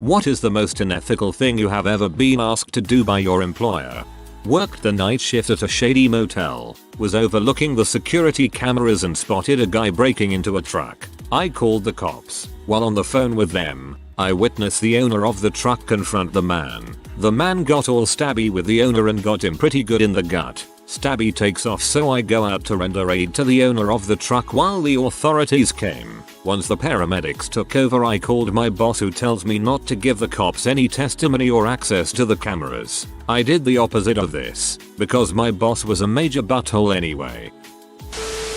What is the most unethical thing you have ever been asked to do by your employer? Worked the night shift at a shady motel, was overlooking the security cameras and spotted a guy breaking into a truck. I called the cops. While on the phone with them, I witnessed the owner of the truck confront the man. The man got all stabby with the owner and got him pretty good in the gut. Stabby takes off, so I go out to render aid to the owner of the truck while the authorities came. Once the paramedics took over, I called my boss, who tells me not to give the cops any testimony or access to the cameras. I did the opposite of this, because my boss was a major butthole anyway.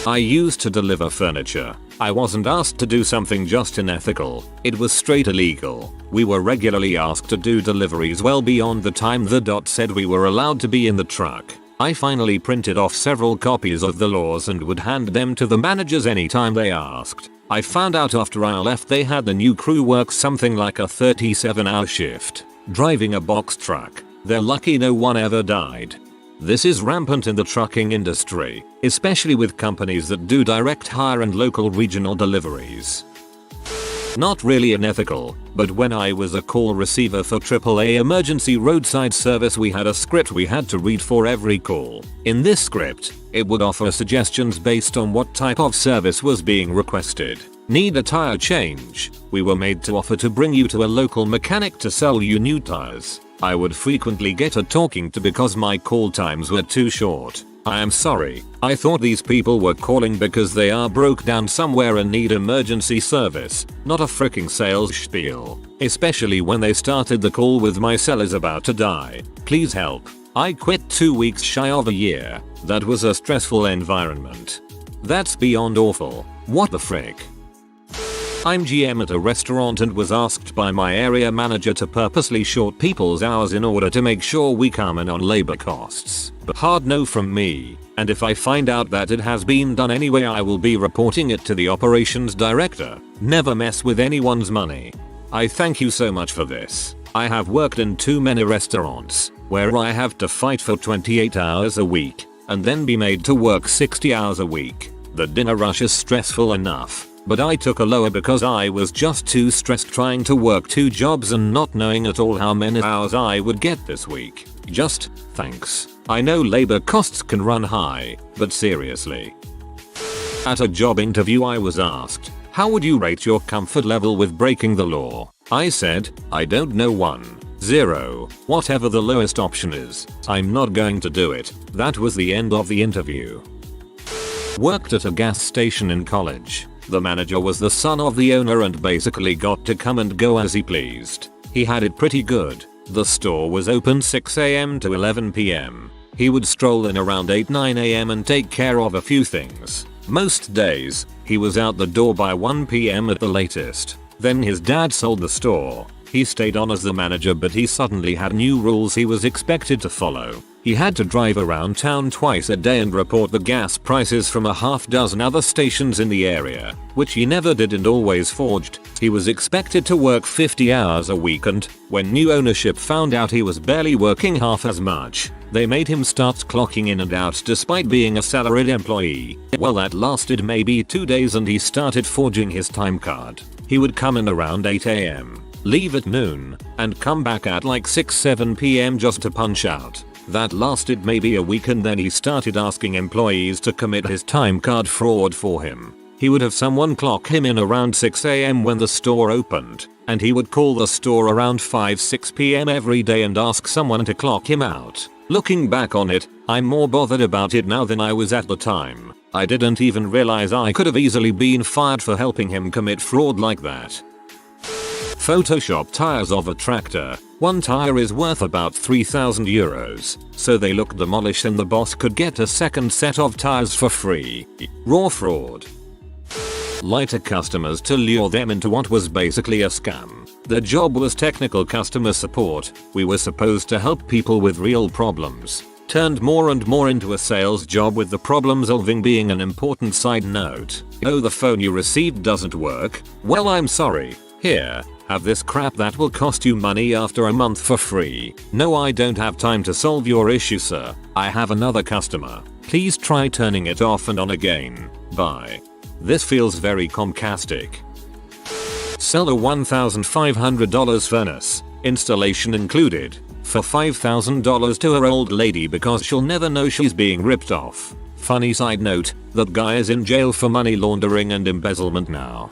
I used to deliver furniture. I wasn't asked to do something just unethical, it was straight illegal. We were regularly asked to do deliveries well beyond the time the dot said we were allowed to be in the truck. I finally printed off several copies of the laws and would hand them to the managers anytime they asked. I found out after I left they had the new crew work something like a 37-hour shift, driving a box truck. They're lucky no one ever died. This is rampant in the trucking industry, especially with companies that do direct hire and local regional deliveries. Not really unethical, but when I was a call receiver for AAA emergency roadside service, we had a script we had to read for every call. In this script, it would offer suggestions based on what type of service was being requested. Need a tire change? We were made to offer to bring you to a local mechanic to sell you new tires. I would frequently get a talking to because my call times were too short. I am sorry, I thought these people were calling because they are broke down somewhere and need emergency service, not a freaking sales spiel. Especially when they started the call with "my cell is about to die, please help." I quit 2 weeks shy of a year. That was a stressful environment. That's beyond awful. What the frick? I'm GM at a restaurant and was asked by my area manager to purposely short people's hours in order to make sure we come in on labor costs. But hard no from me, and if I find out that it has been done anyway, I will be reporting it to the operations director. Never mess with anyone's money. I thank you so much for this. I have worked in too many restaurants where I have to fight for 28 hours a week and then be made to work 60 hours a week. The dinner rush is stressful enough, but I took a lower because I was just too stressed trying to work 2 jobs and not knowing at all how many hours I would get this week. Just, thanks. I know labor costs can run high, but seriously. At a job interview I was asked, how would you rate your comfort level with breaking the law? I said, I don't know, 1, 0, whatever the lowest option is. I'm not going to do it. That was the end of the interview. Worked at a gas station in college. The manager was the son of the owner and basically got to come and go as he pleased. He had it pretty good. The store was open 6 AM to 11 PM. He would stroll in around 8-9 AM and take care of a few things. Most days, he was out the door by 1 PM at the latest. Then his dad sold the store. He stayed on as the manager, but he suddenly had new rules he was expected to follow. He had to drive around town twice a day and report the gas prices from a half dozen other stations in the area, which he never did and always forged. He was expected to work 50 hours a week, and when new ownership found out he was barely working half as much, they made him start clocking in and out despite being a salaried employee. Well, that lasted maybe 2 days and he started forging his time card. He would come in around 8 AM, leave at noon, and come back at like 6-7 PM just to punch out. That lasted maybe a week and then he started asking employees to commit his time card fraud for him. He would have someone clock him in around 6 AM when the store opened, and he would call the store around 5-6 PM every day and ask someone to clock him out. Looking back on it, I'm more bothered about it now than I was at the time. I didn't even realize I could have easily been fired for helping him commit fraud like that. Photoshop tires of a tractor. One tire is worth about 3,000 euros, so they looked demolished and the boss could get a second set of tires for free. Raw fraud. Lie to customers to lure them into what was basically a scam. The job was technical customer support. We were supposed to help people with real problems. Turned more and more into a sales job, with the problem solving being an important side note. Oh, the phone you received doesn't work? Well, I'm sorry. Here, have this crap that will cost you money after a month for free. No, I don't have time to solve your issue, sir. I have another customer. Please try turning it off and on again. Bye. This feels very Comcastic. Sell a $1,500 furnace, installation included, for $5,000 to her old lady because she'll never know she's being ripped off. Funny side note, that guy is in jail for money laundering and embezzlement now.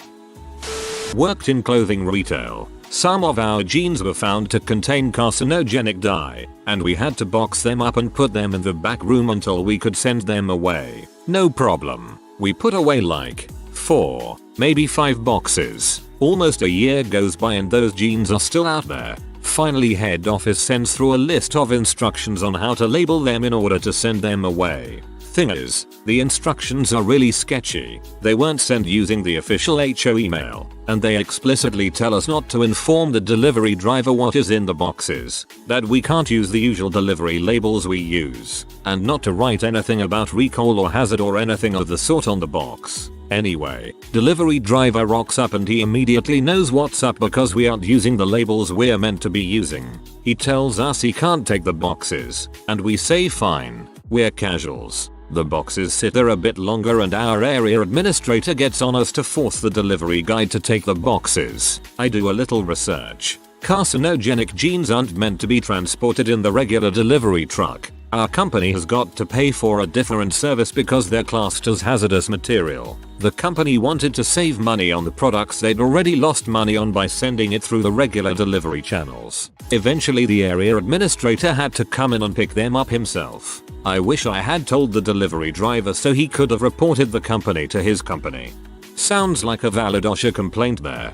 Worked in clothing retail. Some of our jeans were found to contain carcinogenic dye, and we had to box them up and put them in the back room until we could send them away. No problem. We put away like 4, maybe 5 boxes. Almost a year goes by and those jeans are still out there. Finally, head office sends through a list of instructions on how to label them in order to send them away. Thing is, the instructions are really sketchy. They weren't sent using the official HO email, and they explicitly tell us not to inform the delivery driver what is in the boxes, that we can't use the usual delivery labels we use, and not to write anything about recall or hazard or anything of the sort on the box. Anyway, delivery driver rocks up and he immediately knows what's up because we aren't using the labels we're meant to be using. He tells us he can't take the boxes, and we say fine, we're casuals. The boxes sit there a bit longer and our area administrator gets on us to force the delivery guy to take the boxes. I do a little research. Carcinogenic jeans aren't meant to be transported in the regular delivery truck. Our company has got to pay for a different service because they're classed as hazardous material. The company wanted to save money on the products they'd already lost money on by sending it through the regular delivery channels. Eventually the area administrator had to come in and pick them up himself. I wish I had told the delivery driver so he could have reported the company to his company. Sounds like a valid OSHA complaint there.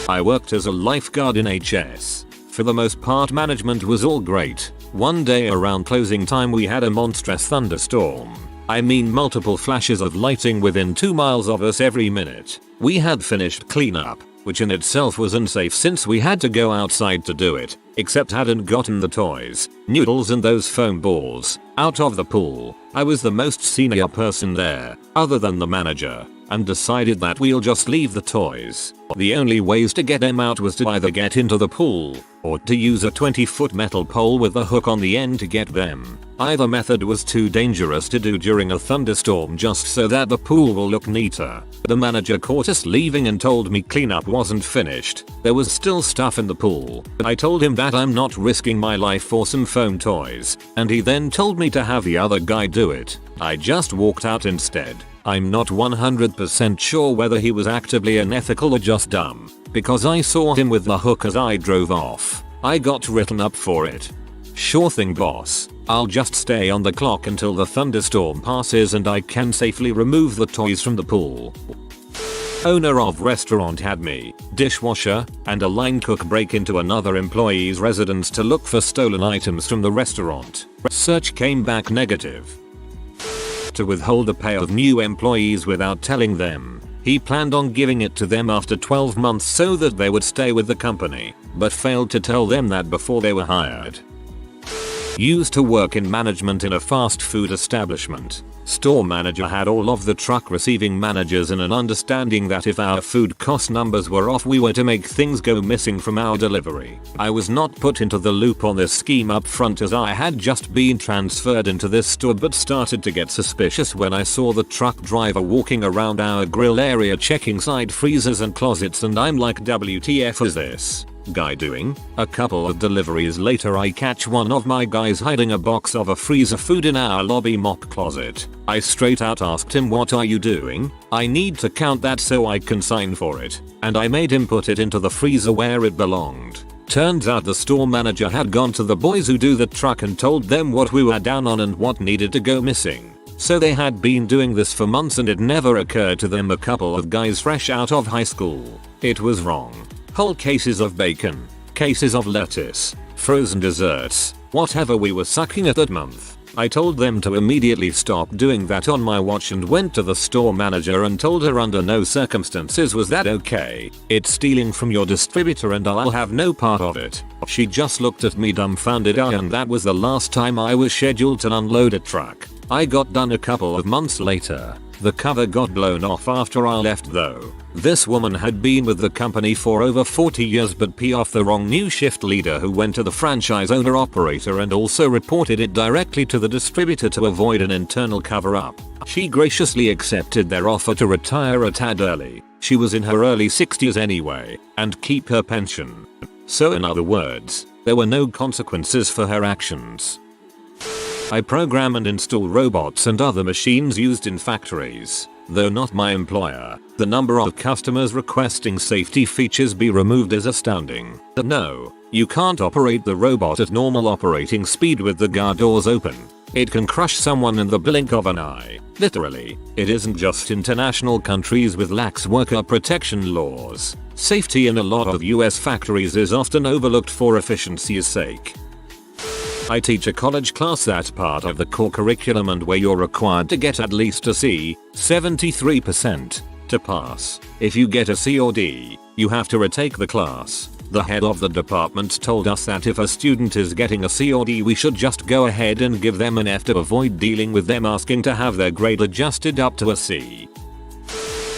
I worked as a lifeguard in HS. For the most part, management was all great. One day around closing time we had a monstrous thunderstorm. I mean multiple flashes of lightning within 2 miles of us every minute. We had finished cleanup, which in itself was unsafe since we had to go outside to do it, except hadn't gotten the toys, noodles and those foam balls, out of the pool. I was the most senior person there, other than the manager, and decided that we'll just leave the toys. The only ways to get them out was to either get into the pool, or to use a 20-foot metal pole with a hook on the end to get them. Either method was too dangerous to do during a thunderstorm just so that the pool will look neater. The manager caught us leaving and told me cleanup wasn't finished. There was still stuff in the pool. I told him that I'm not risking my life for some foam toys, and he then told me to have the other guy do it. I just walked out instead. I'm not 100% sure whether he was actively unethical or just dumb, because I saw him with the hook as I drove off. I got written up for it. Sure thing, boss. I'll just stay on the clock until the thunderstorm passes and I can safely remove the toys from the pool. Owner of restaurant had me, dishwasher, and a line cook break into another employee's residence to look for stolen items from the restaurant. Search came back negative. To withhold the pay of new employees without telling them. He planned on giving it to them after 12 months so that they would stay with the company, but failed to tell them that before they were hired. Used to work in management in a fast food establishment. Store manager had all of the truck receiving managers in an understanding that if our food cost numbers were off we were to make things go missing from our delivery. I was not put into the loop on this scheme up front as I had just been transferred into this store but started to get suspicious when I saw the truck driver walking around our grill area checking side freezers and closets, and I'm like, WTF is this guy doing? A couple of deliveries later I catch one of my guys hiding a box of a freezer food in our lobby mop closet. I straight out asked him, what are you doing? I need to count that so I can sign for it. And I made him put it into the freezer where it belonged. Turns out the store manager had gone to the boys who do the truck and told them what we were down on and what needed to go missing. So they had been doing this for months and it never occurred to them, a couple of guys fresh out of high school. It was wrong. Whole cases of bacon, cases of lettuce, frozen desserts, whatever we were sucking at that month. I told them to immediately stop doing that on my watch and went to the store manager and told her under no circumstances was that okay. It's stealing from your distributor and I'll have no part of it. She just looked at me dumbfounded, and that was the last time I was scheduled to unload a truck. I got done a couple of months later. The cover got blown off after I left though. This woman had been with the company for over 40 years but pee off the wrong new shift leader who went to the franchise owner operator and also reported it directly to the distributor to avoid an internal cover up. She graciously accepted their offer to retire a tad early. She was in her early 60s anyway, and keep her pension. So in other words, there were no consequences for her actions. I program and install robots and other machines used in factories. Though not my employer, the number of customers requesting safety features be removed is astounding. No, you can't operate the robot at normal operating speed with the guard doors open. It can crush someone in the blink of an eye. Literally, it isn't just international countries with lax worker protection laws. Safety in a lot of US factories is often overlooked for efficiency's sake. I teach a college class that's part of the core curriculum and where you're required to get at least a C, 73%, to pass. If you get a C or D, you have to retake the class. The head of the department told us that if a student is getting a C or D we should just go ahead and give them an F to avoid dealing with them asking to have their grade adjusted up to a C.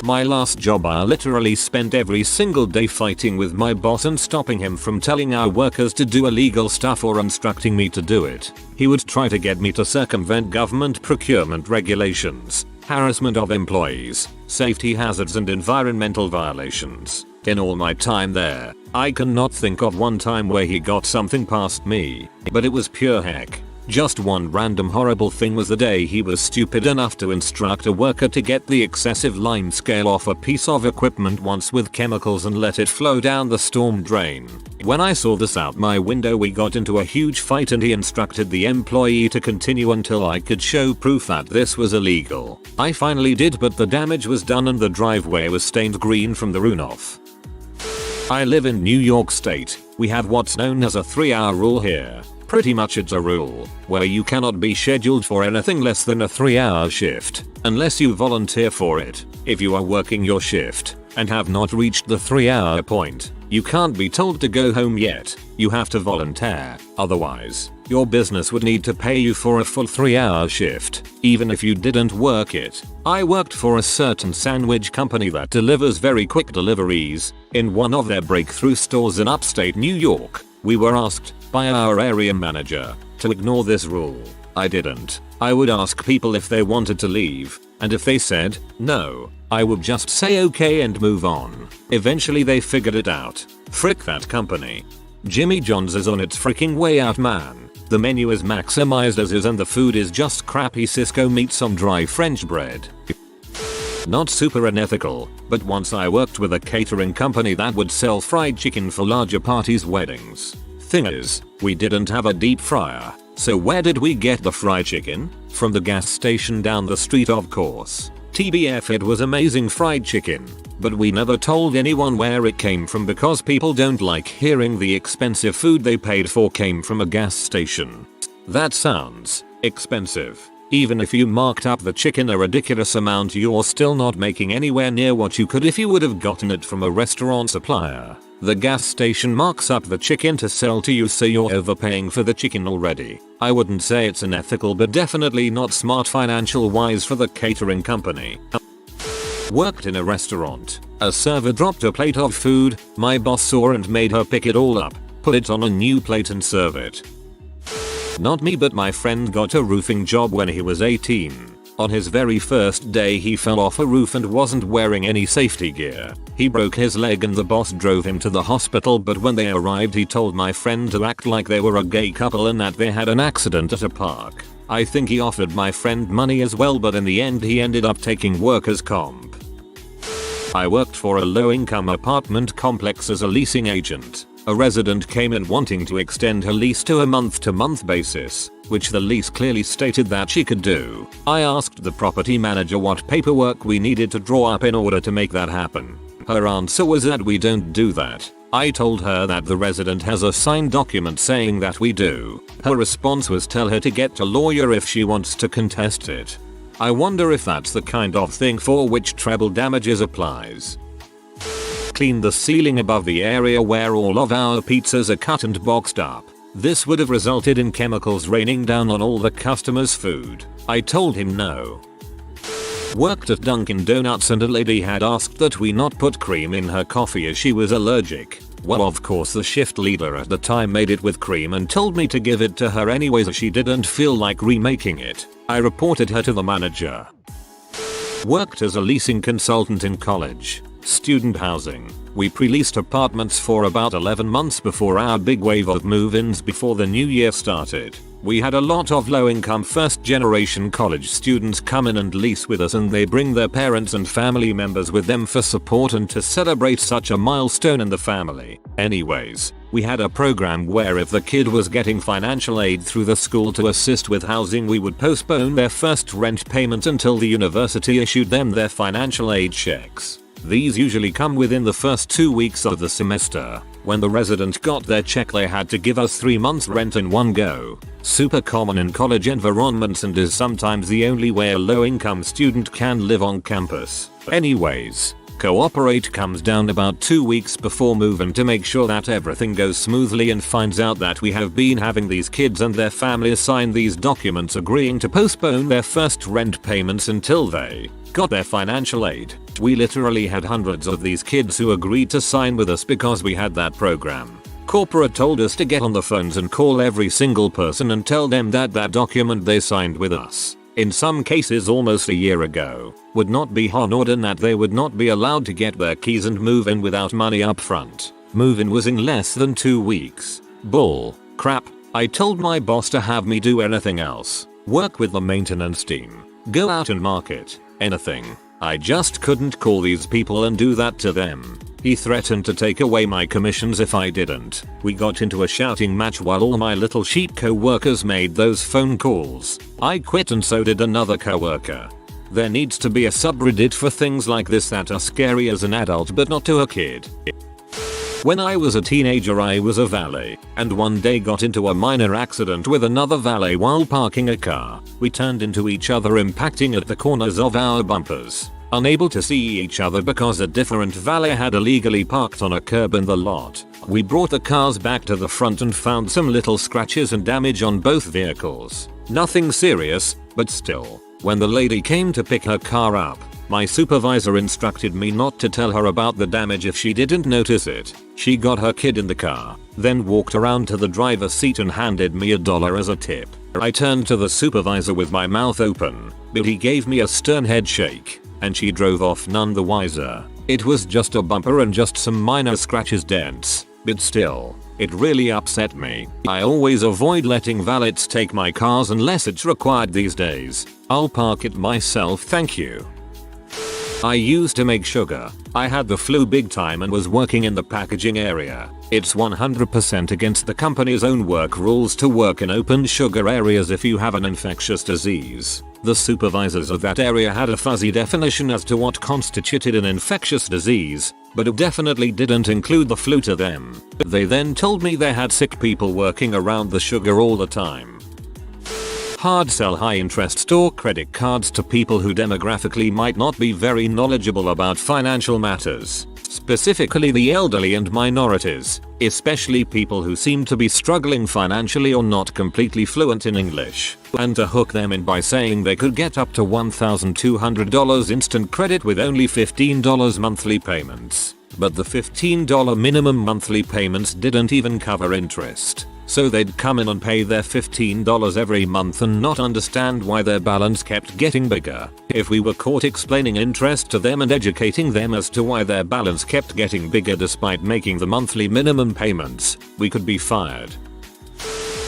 My last job I literally spent every single day fighting with my boss and stopping him from telling our workers to do illegal stuff or instructing me to do it. He would try to get me to circumvent government procurement regulations, harassment of employees, safety hazards and environmental violations. In all my time there, I cannot think of one time where he got something past me, but it was pure heck. Just one random horrible thing was the day he was stupid enough to instruct a worker to get the excessive line scale off a piece of equipment once with chemicals and let it flow down the storm drain. When I saw this out my window we got into a huge fight and he instructed the employee to continue until I could show proof that this was illegal. I finally did but the damage was done and the driveway was stained green from the runoff. I live in New York State. We have what's known as a 3-hour rule here. Pretty much it's a rule where you cannot be scheduled for anything less than a 3-hour shift unless you volunteer for it. If you are working your shift and have not reached the 3-hour point, you can't be told to go home yet. You have to volunteer. Otherwise, your business would need to pay you for a full 3-hour shift, even if you didn't work it. I worked for a certain sandwich company that delivers very quick deliveries in one of their breakthrough stores in upstate New York. We were asked by our area manager to ignore this rule. I didn't. I would ask people if they wanted to leave, and if they said no, I would just say okay and move on. Eventually they figured it out. Frick that company. Jimmy John's is on its freaking way out, man. The menu is maximized as is and the food is just crappy Cisco meats on dry French bread. Not super unethical, but once I worked with a catering company that would sell fried chicken for larger parties' weddings. Thing is, we didn't have a deep fryer, so where did we get the fried chicken? From the gas station down the street, of course. TBF, it was amazing fried chicken, but we never told anyone where it came from because people don't like hearing the expensive food they paid for came from a gas station. That sounds expensive. Even if you marked up the chicken a ridiculous amount, you're still not making anywhere near what you could if you would have gotten it from a restaurant supplier. The gas station marks up the chicken to sell to you, so you're overpaying for the chicken already. I wouldn't say it's unethical, but definitely not smart financial wise for the catering company. Worked in a restaurant. A server dropped a plate of food. My boss saw and made her pick it all up, put it on a new plate and serve it. Not me, but my friend got a roofing job when he was 18. On his very first day he fell off a roof and wasn't wearing any safety gear. He broke his leg and the boss drove him to the hospital, but when they arrived he told my friend to act like they were a gay couple and that they had an accident at a park. I think he offered my friend money as well, but in the end he ended up taking workers' comp. I worked for a low-income apartment complex as a leasing agent. A resident came in wanting to extend her lease to a month-to-month basis, which the lease clearly stated that she could do. I asked the property manager what paperwork we needed to draw up in order to make that happen. Her answer was that we don't do that. I told her that the resident has a signed document saying that we do. Her response was tell her to get a lawyer if she wants to contest it. I wonder if that's the kind of thing for which treble damages applies. Clean the ceiling above the area where all of our pizzas are cut and boxed up. This would have resulted in chemicals raining down on all the customers' food. I told him no. Worked at Dunkin' Donuts and a lady had asked that we not put cream in her coffee as she was allergic. Well, of course the shift leader at the time made it with cream and told me to give it to her anyways as she didn't feel like remaking it. I reported her to the manager. Worked as a leasing consultant in college. Student housing. We pre-leased apartments for about 11 months before our big wave of move-ins before the new year started. We had a lot of low-income first-generation college students come in and lease with us, and they bring their parents and family members with them for support and to celebrate such a milestone in the family. Anyways, we had a program where if the kid was getting financial aid through the school to assist with housing, we would postpone their first rent payment until the university issued them their financial aid checks. These usually come within the first 2 weeks of the semester. When the resident got their check, they had to give us 3 months rent in one go. Super common in college environments and is sometimes the only way a low-income student can live on campus. Anyways, Cooperate comes down about 2 weeks before move-in to make sure that everything goes smoothly and finds out that we have been having these kids and their families sign these documents agreeing to postpone their first rent payments until they got their financial aid. We literally had hundreds of these kids who agreed to sign with us because we had that program. Corporate told us to get on the phones and call every single person and tell them that that document they signed with us, in some cases almost a year ago, would not be honored and that they would not be allowed to get their keys and move in without money up front. Move-in was in less than 2 weeks. Bull crap. I told my boss to have me do anything else. Work with the maintenance team. Go out and market. Anything. I just couldn't call these people and do that to them. He threatened to take away my commissions if I didn't. We got into a shouting match while all my little sheep co-workers made those phone calls. I quit and so did another co-worker. There needs to be a subreddit for things like this that are scary as an adult but not to a kid. When I was a teenager, I was a valet, and one day got into a minor accident with another valet while parking a car. We turned into each other, impacting at the corners of our bumpers. Unable to see each other because a different valet had illegally parked on a curb in the lot. We brought the cars back to the front and found some little scratches and damage on both vehicles. Nothing serious, but still. When the lady came to pick her car up, my supervisor instructed me not to tell her about the damage if she didn't notice it. She got her kid in the car, then walked around to the driver's seat and handed me $1 as a tip. I turned to the supervisor with my mouth open, but he gave me a stern head shake, and she drove off none the wiser. It was just a bumper and just some minor scratches, dents, but still, it really upset me. I always avoid letting valets take my cars unless it's required these days. I'll park it myself, thank you. I used to make sugar. I had the flu big time and was working in the packaging area. It's 100% against the company's own work rules to work in open sugar areas if you have an infectious disease. The supervisors of that area had a fuzzy definition as to what constituted an infectious disease, but it definitely didn't include the flu to them. They then told me they had sick people working around the sugar all the time. Hard sell high interest store credit cards to people who demographically might not be very knowledgeable about financial matters, specifically the elderly and minorities, especially people who seem to be struggling financially or not completely fluent in English, and to hook them in by saying they could get up to $1,200 instant credit with only $15 monthly payments. But the $15 minimum monthly payments didn't even cover interest. So they'd come in and pay their $15 every month and not understand why their balance kept getting bigger. If we were caught explaining interest to them and educating them as to why their balance kept getting bigger despite making the monthly minimum payments, we could be fired.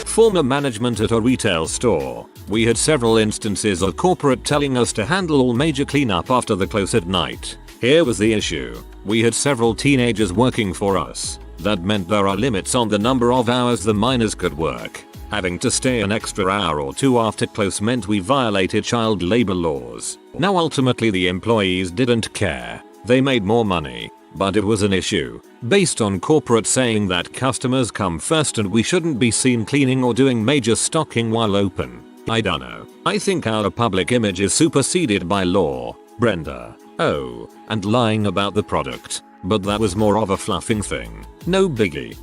Former management at a retail store. We had several instances of corporate telling us to handle all major cleanup after the close at night. Here was the issue. We had several teenagers working for us. That meant there are limits on the number of hours the minors could work. Having to stay an extra hour or two after close meant we violated child labor laws. Now ultimately the employees didn't care. They made more money. But it was an issue, based on corporate saying that customers come first and we shouldn't be seen cleaning or doing major stocking while open. I dunno. I think our public image is superseded by law, Brenda. Oh, and lying about the product. But that was more of a fluffing thing. No biggie.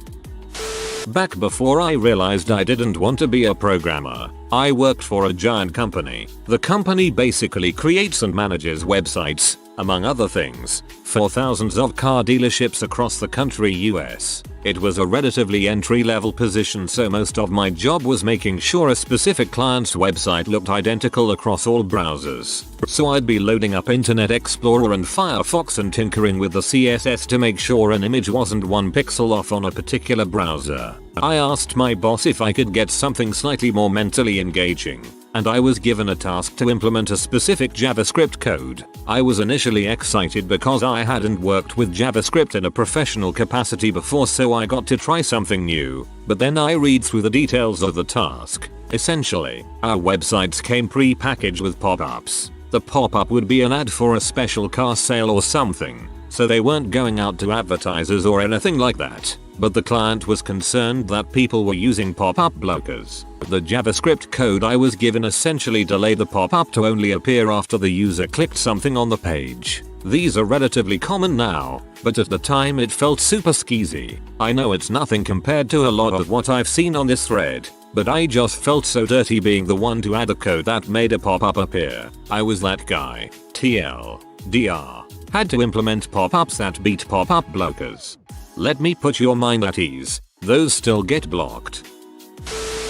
Back before I realized I didn't want to be a programmer, I worked for a giant company. The company basically creates and manages websites, among other things, for thousands of car dealerships across the country US. It was a relatively entry-level position, so most of my job was making sure a specific client's website looked identical across all browsers. So I'd be loading up Internet Explorer and Firefox and tinkering with the CSS to make sure an image wasn't one pixel off on a particular browser. I asked my boss if I could get something slightly more mentally engaging, and I was given a task to implement a specific JavaScript code. I was initially excited because I hadn't worked with JavaScript in a professional capacity before, so I got to try something new, but then I read through the details of the task. Essentially, our websites came pre-packaged with pop-ups. The pop-up would be an ad for a special car sale or something, so they weren't going out to advertisers or anything like that. But the client was concerned that people were using pop-up blockers. The JavaScript code I was given essentially delayed the pop-up to only appear after the user clicked something on the page. These are relatively common now, but at the time it felt super skeezy. I know it's nothing compared to a lot of what I've seen on this thread, but I just felt so dirty being the one to add a code that made a pop-up appear. I was that guy. TLDR. Had to implement pop-ups that beat pop-up blockers. Let me put your mind at ease, those still get blocked.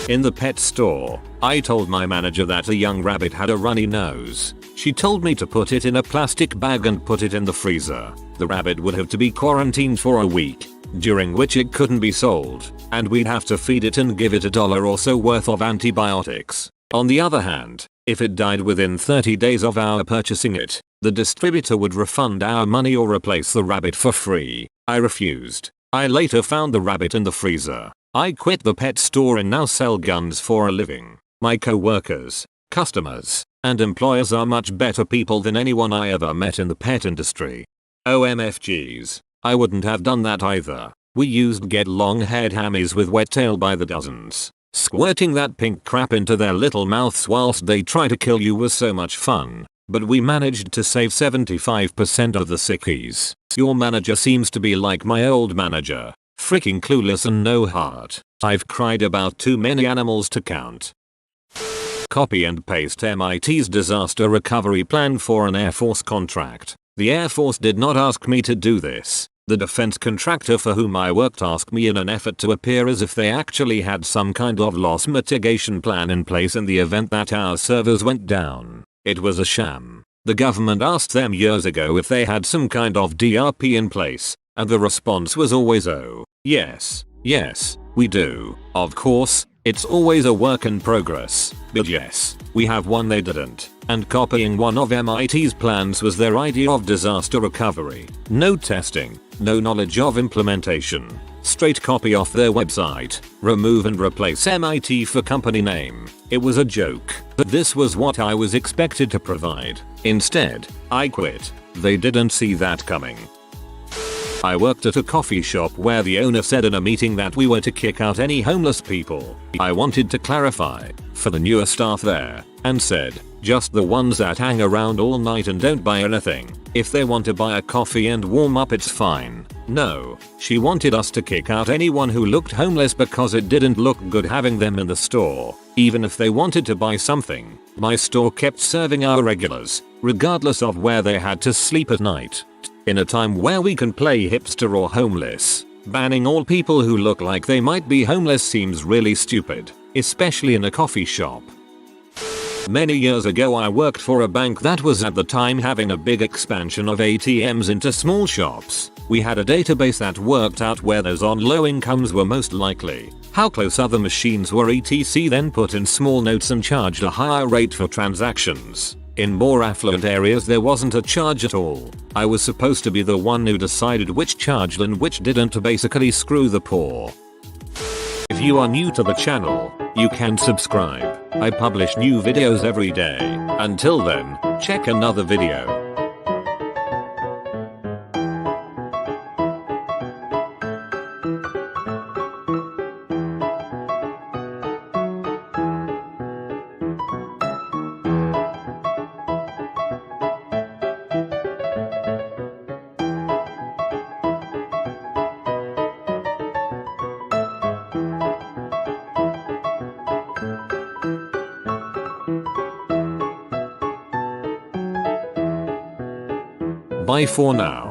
In the pet store, I told my manager that a young rabbit had a runny nose. She told me to put it in a plastic bag and put it in the freezer. The rabbit would have to be quarantined for a week, during which it couldn't be sold, and we'd have to feed it and give it $1 or so worth of antibiotics. On the other hand, if it died within 30 days of our purchasing it, the distributor would refund our money or replace the rabbit for free. I refused. I later found the rabbit in the freezer. I quit the pet store and now sell guns for a living. My co-workers, customers, and employers are much better people than anyone I ever met in the pet industry. OMFGs. I wouldn't have done that either. We used get long-haired hammies with wet tail by the dozens. Squirting that pink crap into their little mouths whilst they try to kill you was so much fun. But we managed to save 75% of the sickies. Your manager seems to be like my old manager. Freaking clueless and no heart. I've cried about too many animals to count. Copy and paste MIT's disaster recovery plan for an Air Force contract. The Air Force did not ask me to do this. The defense contractor for whom I worked asked me in an effort to appear as if they actually had some kind of loss mitigation plan in place in the event that our servers went down. It was a sham. The government asked them years ago if they had some kind of DRP in place, and the response was always, oh, yes, we do. Of course, it's always a work in progress, but yes, we have one. They didn't, and copying one of MIT's plans was their idea of disaster recovery. No testing, no knowledge of implementation. Straight copy off their website, remove and replace MIT for company name. It was a joke, but this was what I was expected to provide. Instead, I quit. They didn't see that coming. I worked at a coffee shop where the owner said in a meeting that we were to kick out any homeless people. I wanted to clarify for the newer staff there and said, just the ones that hang around all night and don't buy anything. If they want to buy a coffee and warm up, it's fine. No, she wanted us to kick out anyone who looked homeless because it didn't look good having them in the store. Even if they wanted to buy something, my store kept serving our regulars, regardless of where they had to sleep at night. In a time where we can play hipster or homeless, banning all people who look like they might be homeless seems really stupid, especially in a coffee shop. Many years ago I worked for a bank that was at the time having a big expansion of ATMs into small shops. We had a database that worked out where those on low incomes were most likely, how close other machines were, etc. Then put in small notes and charged a higher rate for transactions. In more affluent areas there wasn't a charge at all. I was supposed to be the one who decided which charged and which didn't to basically screw the poor. If you are new to the channel, you can subscribe. I publish new videos every day. Until then, check another video. Bye for now.